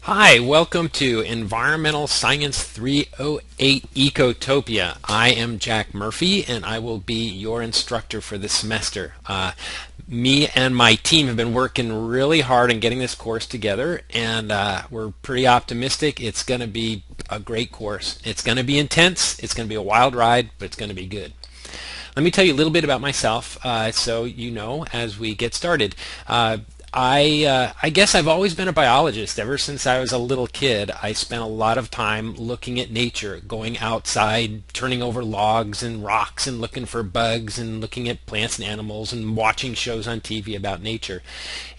Hi, welcome to Environmental Science 308 Ecotopia. I am Jack Murphy and I will be your instructor for this semester. Me and my team have been working really hard on getting this course together, and we're pretty optimistic. It's going to be a great course. It's going to be intense, it's going to be a wild ride, but it's going to be good. Let me tell you a little bit about myself so you know as we get started. I guess I've always been a biologist. Ever since I was a little kid, I spent a lot of time looking at nature, going outside, turning over logs and rocks and looking for bugs and looking at plants and animals and watching shows on TV about nature.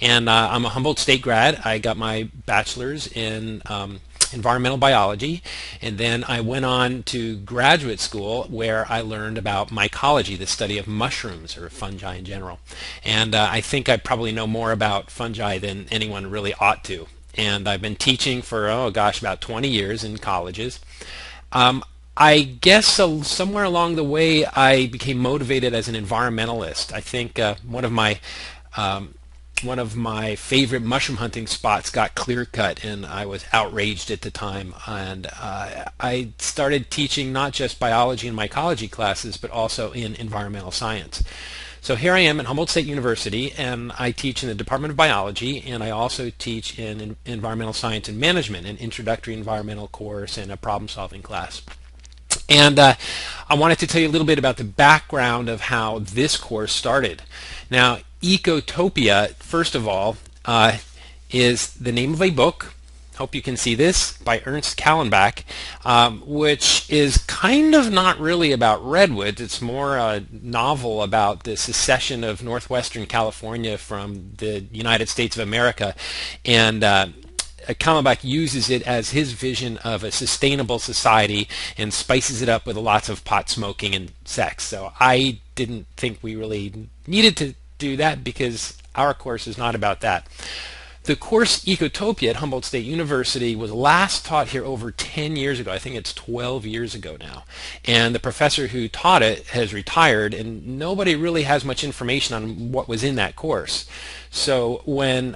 And I'm a Humboldt State grad. I got my bachelor's in environmental biology, and then I went on to graduate school where I learned about mycology, the study of mushrooms or fungi in general. And I think I probably know more about fungi than anyone really ought to. And I've been teaching for, oh gosh, about 20 years in colleges. I guess somewhere along the way I became motivated as an environmentalist. I think one of my favorite mushroom hunting spots got clear cut, and I was outraged at the time. And I started teaching not just biology and mycology classes, but also in environmental science. So here I am at Humboldt State University, and I teach in the Department of Biology, and I also teach in environmental science and management, an introductory environmental course and a problem-solving class. And I wanted to tell you a little bit about the background of how this course started. Now, Ecotopia, first of all, is the name of a book. Hope you can see this, by Ernst Callenbach, which is kind of not really about redwoods. It's more a novel about the secession of northwestern California from the United States of America. And Callenbach uses it as his vision of a sustainable society and spices it up with lots of pot smoking and sex. So I didn't think we really needed to do that because our course is not about that. The course Ecotopia at Humboldt State University was last taught here over 10 years ago. I think it's 12 years ago now. And the professor who taught it has retired, and nobody really has much information on what was in that course. So when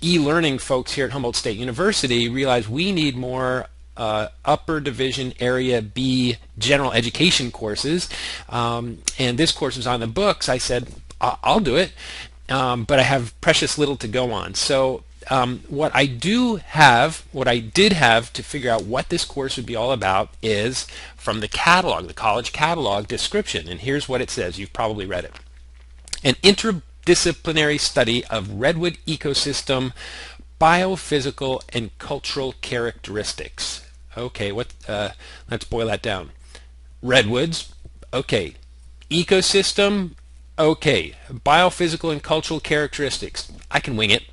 e-learning folks here at Humboldt State University realized we need more upper division area B general education courses, and this course was on the books, I said, I'll do it, but I have precious little to go on. So what I did have to figure out what this course would be all about is from the catalog, the college catalog description, and here's what it says. You've probably read it. An interdisciplinary study of redwood ecosystem, biophysical and cultural characteristics. Okay, let's boil that down. Redwoods, okay. Ecosystem, okay. Biophysical and cultural characteristics, I can wing it.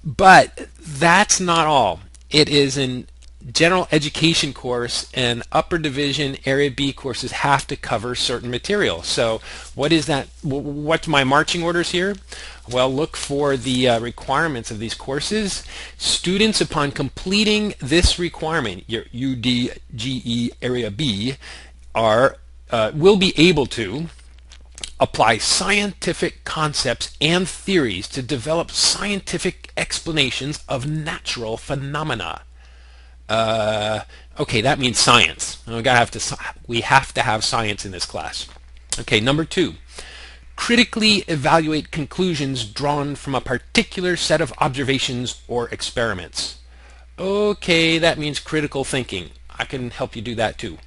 But that's not all. It is an general education course, and upper division area B courses have to cover certain material. So what is that? What's my marching orders here? Well, look for the requirements of these courses. Students, upon completing this requirement, your UDGE area B, will be able to apply scientific concepts and theories to develop scientific explanations of natural phenomena. Okay, that means science. We have to have science in this class. Okay, number 2. Critically evaluate conclusions drawn from a particular set of observations or experiments. Okay, that means critical thinking. I can help you do that too.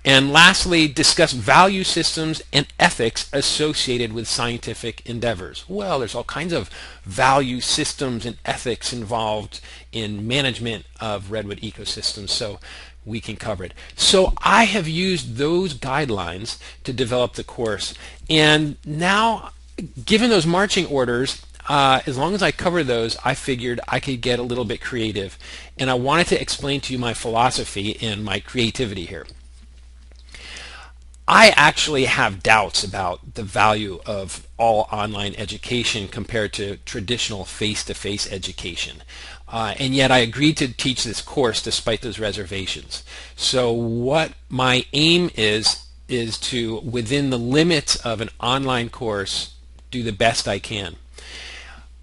And lastly, discuss value systems and ethics associated with scientific endeavors. Well, there's all kinds of value systems and ethics involved in management of redwood ecosystems, so we can cover it. So I have used those guidelines to develop the course. And now, given those marching orders, as long as I cover those, I figured I could get a little bit creative. And I wanted to explain to you my philosophy and my creativity here. I actually have doubts about the value of all online education compared to traditional face-to-face education. And yet I agreed to teach this course despite those reservations. So what my aim is to, within the limits of an online course, do the best I can.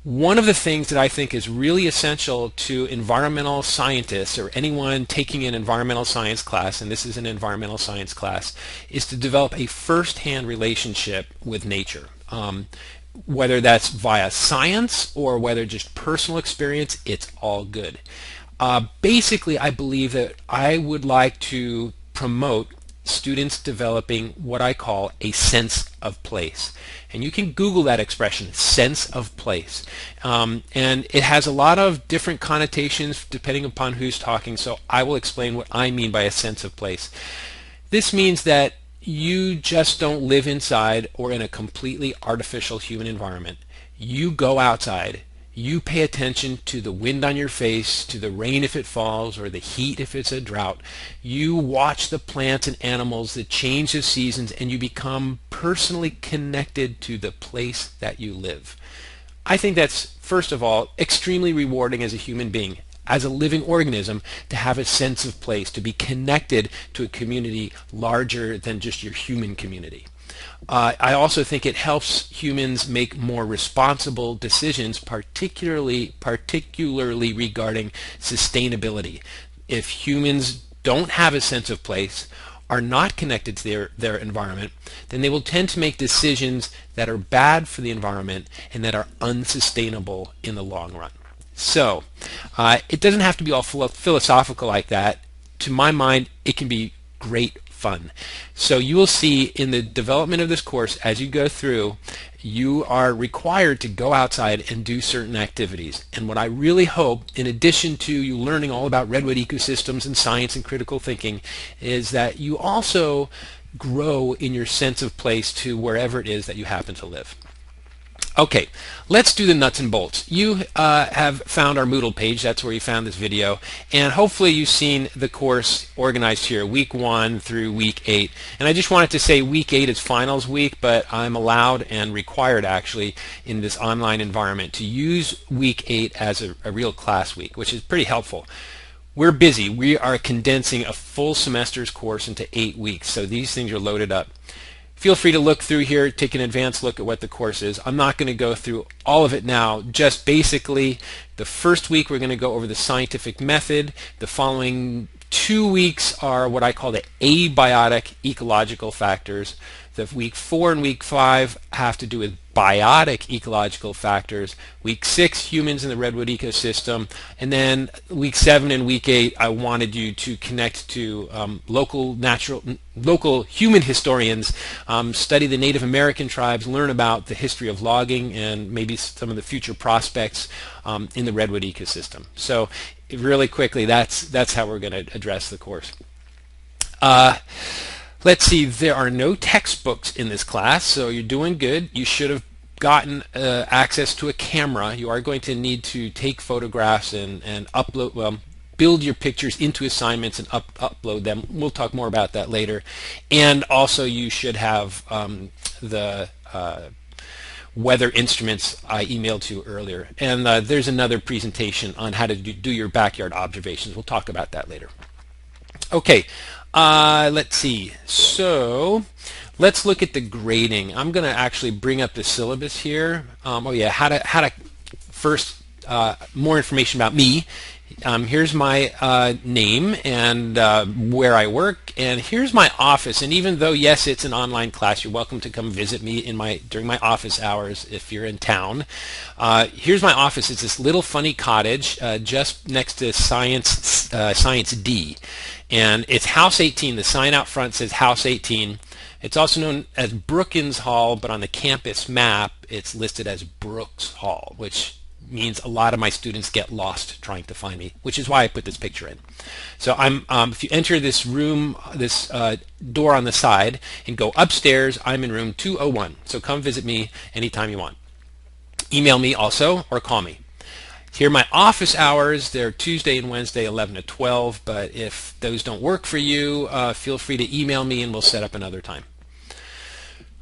One of the things that I think is really essential to environmental scientists or anyone taking an environmental science class, and this is an environmental science class, is to develop a first-hand relationship with nature. Whether that's via science or whether just personal experience, it's all good. Basically, I believe that I would like to promote students developing what I call a sense of place. And you can Google that expression, sense of place. And it has a lot of different connotations depending upon who's talking, so I will explain what I mean by a sense of place. This means that you just don't live inside or in a completely artificial human environment. You go outside. You pay attention to the wind on your face, to the rain if it falls, or the heat if it's a drought. You watch the plants and animals, the change of seasons, and you become personally connected to the place that you live. I think that's, first of all, extremely rewarding as a human being, as a living organism, to have a sense of place, to be connected to a community larger than just your human community. I also think it helps humans make more responsible decisions, particularly regarding sustainability. If humans don't have a sense of place, are not connected to their environment, then they will tend to make decisions that are bad for the environment and that are unsustainable in the long run. So it doesn't have to be all philosophical like that. To my mind, it can be great fun. So you will see in the development of this course, as you go through, you are required to go outside and do certain activities. And what I really hope, in addition to you learning all about redwood ecosystems and science and critical thinking, is that you also grow in your sense of place to wherever it is that you happen to live. Okay, let's do the nuts and bolts. You have found our Moodle page. That's where you found this video. And hopefully you've seen the course organized here, week 1 through week 8. And I just wanted to say week 8 is finals week, but I'm allowed and required actually in this online environment to use week 8 as a real class week, which is pretty helpful. We're busy. We are condensing a full semester's course into 8 weeks, so these things are loaded up. Feel free to look through here, take an advanced look at what the course is. I'm not going to go through all of it now, just basically the first week we're going to go over the scientific method. The following 2 weeks are what I call the abiotic ecological factors. The week 4 and week 5 have to do with biotic ecological factors. Week 6, humans in the redwood ecosystem. And then week 7 and week 8, I wanted you to connect to local human historians, study the Native American tribes, learn about the history of logging and maybe some of the future prospects in the redwood ecosystem. So really quickly, that's how we're going to address the course. Let's see, there are no textbooks in this class, so you're doing good. You should have gotten access to a camera. You are going to need to take photographs and upload, well, build your pictures into assignments and upload them. We'll talk more about that later. And also you should have the weather instruments I emailed you earlier. And there's another presentation on how to do your backyard observations. We'll talk about that later. Okay. Let's see. So let's look at the grading. I'm going to actually bring up the syllabus here. Oh yeah, how to first more information about me. Here's my name and where I work, and here's my office. And even though yes, it's an online class, you're welcome to come visit me during my office hours if you're in town. Here's my office. It's this little funny cottage just next to Science D. And it's House 18. The sign out front says House 18. It's also known as Brookins Hall, but on the campus map, it's listed as Brooks Hall, which means a lot of my students get lost trying to find me, which is why I put this picture in. So if you enter this room, this door on the side, and go upstairs, I'm in room 201. So come visit me anytime you want. Email me also, or call me. Here are my office hours. They're Tuesday and Wednesday, 11 to 12, but if those don't work for you, feel free to email me and we'll set up another time.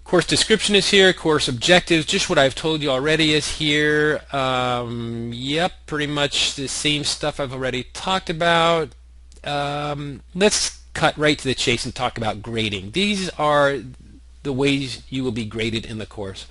Course description is here. Course objectives, just what I've told you already is here. Yep, pretty much the same stuff I've already talked about. Let's cut right to the chase and talk about grading. These are the ways you will be graded in the course.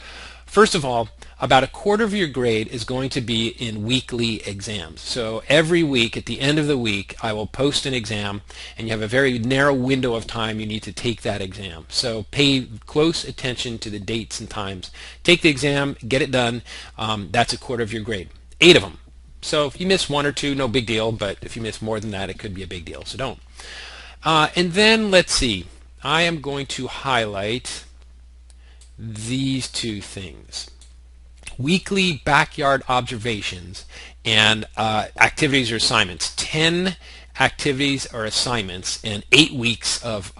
First of all, about a quarter of your grade is going to be in weekly exams. So every week, at the end of the week, I will post an exam, and you have a very narrow window of time you need to take that exam. So pay close attention to the dates and times. Take the exam, get it done. That's a quarter of your grade. 8 of them. So if you miss 1 or 2, no big deal, but if you miss more than that, it could be a big deal, so don't. And then let's see, I am going to highlight these 2 things. Weekly backyard observations and activities or assignments. 10 activities or assignments and 8 weeks of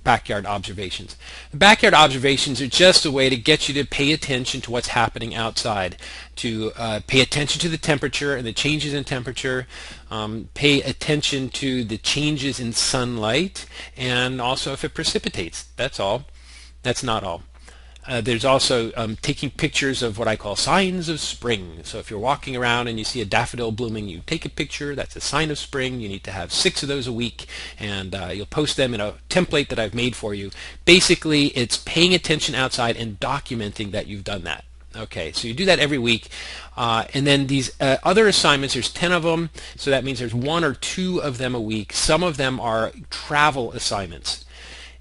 backyard observations. The backyard observations are just a way to get you to pay attention to what's happening outside, to pay attention to the temperature and the changes in temperature, pay attention to the changes in sunlight, and also if it precipitates. That's all. That's not all. There's also taking pictures of what I call signs of spring. So if you're walking around and you see a daffodil blooming, you take a picture. That's a sign of spring. You need to have 6 of those a week, and you'll post them in a template that I've made for you. Basically, it's paying attention outside and documenting that you've done that. Okay, so you do that every week. And then these other assignments, there's 10 of them, so that means there's 1 or 2 of them a week. Some of them are travel assignments.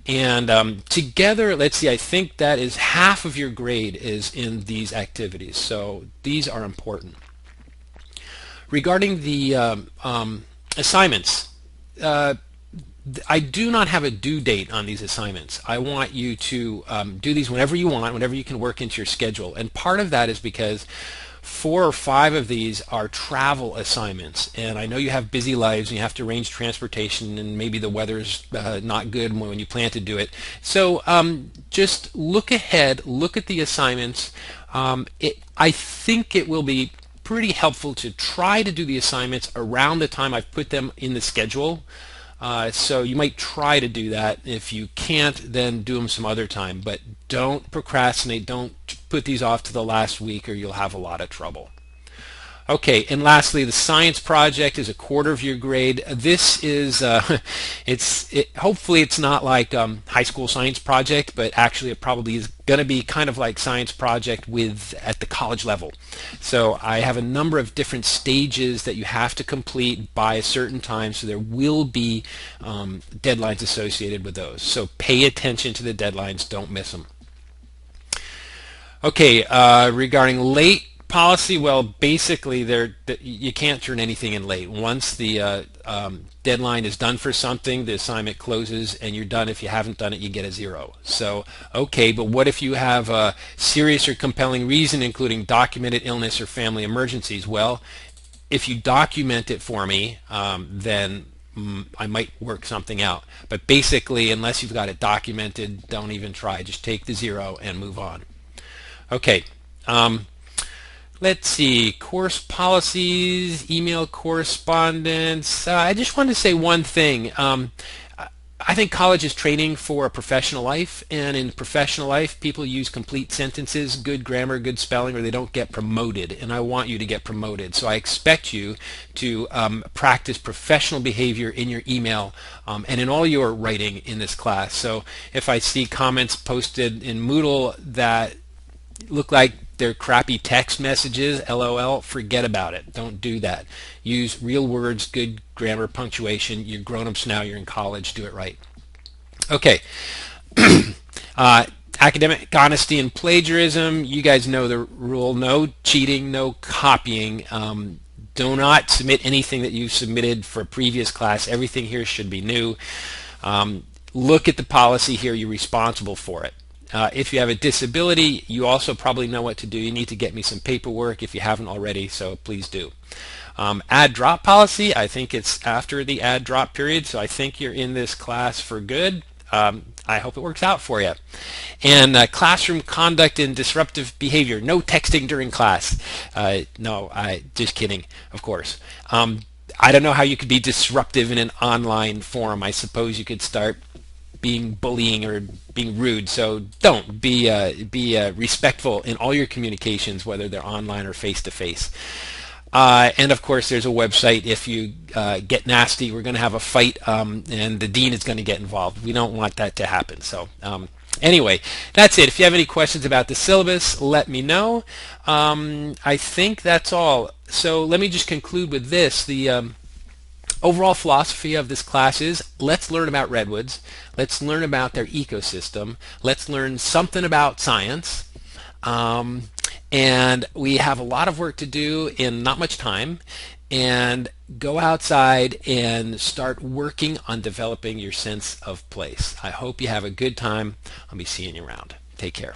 And together, let's see, I think that is half of your grade is in these activities. So these are important. Regarding the assignments, I do not have a due date on these assignments. I want you to do these whenever you want, whenever you can work into your schedule. And part of that is because 4 or 5 of these are travel assignments, and I know you have busy lives and you have to arrange transportation, and maybe the weather's not good when you plan to do it. So just look ahead, look at the assignments. I think it will be pretty helpful to try to do the assignments around the time I've put them in the schedule. So you might try to do that. If you can't, then do them some other time. But don't procrastinate. Don't put these off to the last week or you'll have a lot of trouble. Okay, and lastly, the science project is a quarter of your grade. This is, hopefully it's not like high school science project, but actually it probably is going to be kind of like science project at the college level. So I have a number of different stages that you have to complete by a certain time, so there will be deadlines associated with those. So pay attention to the deadlines, don't miss them. Okay, regarding late policy, well, basically you can't turn anything in late. Once the deadline is done for something, the assignment closes and you're done. If you haven't done it, you get a 0. So, okay, but what if you have a serious or compelling reason, including documented illness or family emergencies? Well, if you document it for me, then I might work something out. But basically, unless you've got it documented, don't even try. Just take the 0 and move on. Okay. Let's see, course policies, email correspondence. I just wanted to say one thing. I think college is training for a professional life, and in professional life, people use complete sentences, good grammar, good spelling, or they don't get promoted, and I want you to get promoted. So I expect you to practice professional behavior in your email and in all your writing in this class. So if I see comments posted in Moodle that look like they're crappy text messages, LOL, forget about it. Don't do that. Use real words, good grammar, punctuation. You're grown-ups now, you're in college, do it right. Okay. Academic honesty and plagiarism. You guys know the rule. No cheating, no copying. Do not submit anything that you've submitted for a previous class. Everything here should be new. Look at the policy here. You're responsible for it. If you have a disability, you also probably know what to do. You need to get me some paperwork if you haven't already, so please do. Add drop policy, I think it's after the add drop period, so I think you're in this class for good. I hope it works out for you. And classroom conduct and disruptive behavior. No texting during class. No, just kidding, of course. I don't know how you could be disruptive in an online forum. I suppose you could start being bullying or being rude, so don't be respectful in all your communications, whether they're online or face-to-face. And of course, there's a website. If you get nasty, we're going to have a fight, and the dean is going to get involved. We don't want that to happen. So Anyway, that's it. If you have any questions about the syllabus, let me know. I think that's all. So let me just conclude with this. The overall philosophy of this class is let's learn about redwoods. Let's learn about their ecosystem. Let's learn something about science. Um, and we have a lot of work to do in not much time. And go outside and start working on developing your sense of place. I hope you have a good time. I'll be seeing you around. Take care.